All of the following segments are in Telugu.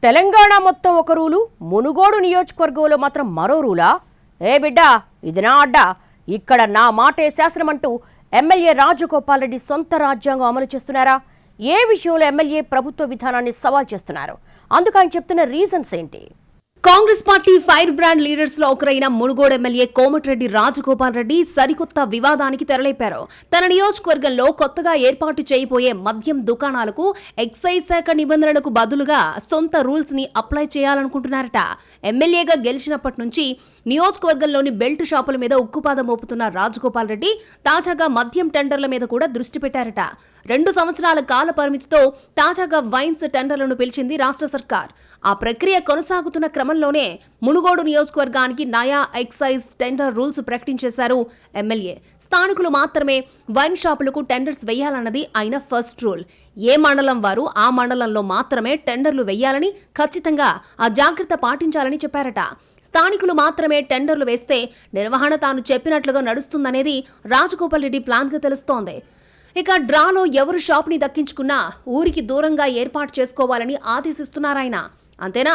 తెలంగాణ మొత్తం ఒక రూలు, మునుగోడు నియోజకవర్గంలో మాత్రం మరో రూలా? ఏ బిడ్డా, ఇది నా అడ్డా, ఇక్కడ నా మాటే శాసనం అంటూ ఎమ్మెల్యే రాజగోపాల్ రెడ్డి సొంత రాజ్యాంగం అమలు చేస్తున్నారా? ఏ విషయంలో ఎమ్మెల్యే ప్రభుత్వ విధానాన్ని సవాల్ చేస్తున్నారు? అందుకు ఆయన చెప్తున్న రీజన్స్ ఏంటి? Congress party fire brand leaders లో ఒకరైన మునుగోడు ఎమ్మెల్యే కోమటిరెడ్డి రాజగోపాల్ రెడ్డి సరికొత్త వివాదానికి తెరలేపారు. తన నియోజకవర్గంలో కొత్తగా ఏర్పాటు చేయబోయే మద్యం దుకాణాలకు ఎక్సైజ్ శాఖ నిబంధనలకు బదులుగా సొంత రూల్స్ ని అప్లై చేయాలనుకుంటున్నారట. ఎమ్మెల్యేగా గెలిచినప్పటి నుంచి నియోజకవర్గంలోని బెల్ట్ షాపుల మీద ఉక్కుపాదం మోపుతున్న రాజగోపాల్ రెడ్డి తాజాగా మద్యం టెండర్ల మీద కూడా దృష్టి పెట్టారట. 2 సంవత్సరాల కాల పరిమితితో తాజాగా వైన్స్ టెండర్లను పిలిచింది రాష్ట్ర సర్కార్. ఆ ప్రక్రియ కొనసాగుతున్న క్రమంలోనే మునుగోడు నియోజకవర్గానికి నయా ఎక్సైజ్ టెండర్ రూల్స్ ప్రకటించేశారు ఎమ్మెల్యే. స్థానికులు మాత్రమే వైన్ షాపులకు టెండర్స్ వేయాలన్నది ఆయన ఫస్ట్ రూల్. ఏ మండలం వారు ఆ మండలంలో మాత్రమే టెండర్లు వేయాలని, ఖచ్చితంగా ఆ జాగ్రత్త పాటించాలని చెప్పారట. స్థానికులు మాత్రమే టెండర్లు వేస్తే నిర్వహణ తాను చెప్పినట్లుగా నడుస్తుందనేది రాజగోపాల్ రెడ్డి ప్లాన్గా తెలుస్తోంది. ఇక డ్రాలో ఎవరు షాప్ని దక్కించుకున్నా ఊరికి దూరంగా ఏర్పాటు చేసుకోవాలని ఆదేశిస్తున్నారాయన. అంతేనా,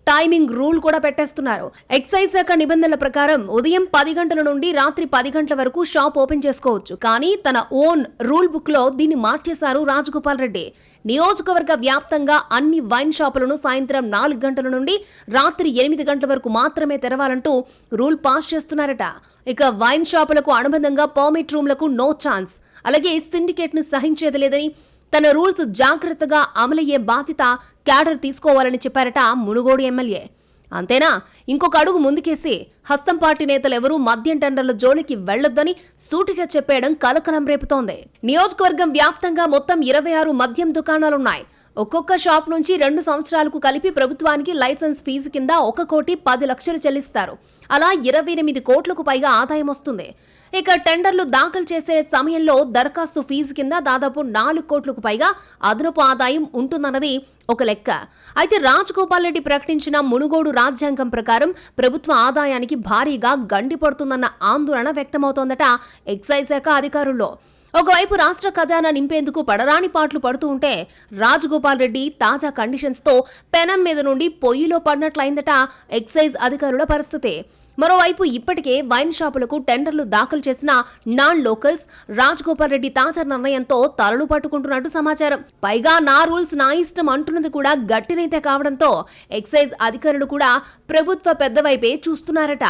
టైమింగ్ రూల్ కూడా పెట్టేస్తున్నారు. ఎక్సైజ్ శాఖ నిబంధనల ప్రకారం ఉదయం 10 గంటల నుండి రాత్రి 10 గంటల వరకు షాప్ ఓపెన్ చేసుకోవచ్చు. కానీ తన ఓన్ రూల్ బుక్ లో దీన్ని మార్చేశారు రాజగోపాల్ రెడ్డి. నియోజకవర్గ వ్యాప్తంగా అన్ని వైన్ షాపులను సాయంత్రం 4 గంటల నుండి రాత్రి 8 గంటల వరకు మాత్రమే తెరవాలంటూ రూల్ పాస్ చేస్తున్నారట. ఇక వైన్ షాపులకు అనుబంధంగా పర్మిట్ రూమ్లకు నో ఛాన్స్, అలాగే సిండికేట్ ను సహించేది లేదని, తన రూల్స్ జాగ్రత్తగా అమలయ్యే బాధ్యత క్యాడర్ తీసుకోవాలని చెప్పారట మునుగోడు ఎమ్మెల్యే. అంతేనా, ఇంకొక అడుగు ముందుకేసి హస్తం పార్టీ నేతలెవరూ మద్యం టెండర్ల జోలికి వెళ్లొద్దని సూటిగా చెప్పేయడం కలకలం రేపుతోంది. నియోజకవర్గం వ్యాప్తంగా మొత్తం 26 మద్యం దుకాణాలున్నాయి. ఒక్కొక్క షాప్ నుంచి 2 సంవత్సరాలకు కలిపి ప్రభుత్వానికి లైసెన్స్ ఫీజు కింద 1,10,00,000 చెల్లిస్తారు. అలా 28 కోట్లకు పైగా ఆదాయం వస్తుంది. ఇక టెండర్లు దాఖలు చేసే సమయంలో దరఖాస్తు ఫీజు కింద దాదాపు 4 కోట్లకు పైగా అదనపు ఆదాయం ఉంటుందన్నది ఒక లెక్క. అయితే రాజగోపాల్ రెడ్డి ప్రకటించిన మునుగోడు రాజ్యాంగం ప్రకారం ప్రభుత్వ ఆదాయానికి భారీగా గండి పడుతుందన్న ఆందోళన వ్యక్తమవుతోందట ఎక్సైజ్ శాఖ అధికారుల్లో. ఒకవైపు రాష్ట్ర ఖజానా నింపేందుకు పడరాని పాట్లు పడుతూ ఉంటే, రాజగోపాల్ రెడ్డి తాజా కండిషన్స్ తో పెనం మీద నుండి పొయ్యిలో పడినట్లయిందట ఎక్సైజ్ అధికారుల పరిస్థితి. మరోవైపు ఇప్పటికే వైన్ షాపులకు టెండర్లు దాఖలు చేసిన నాన్ లోకల్స్ రాజగోపాల్ రెడ్డి తాజా నిర్ణయంతో తలలు పట్టుకుంటున్నట్టు సమాచారం. పైగా నా రూల్స్ నా ఇష్టం అంటున్నది కూడా గట్టినైతే కావడంతో ఎక్సైజ్ అధికారులు కూడా ప్రభుత్వ పెద్దవైపే చూస్తున్నారట.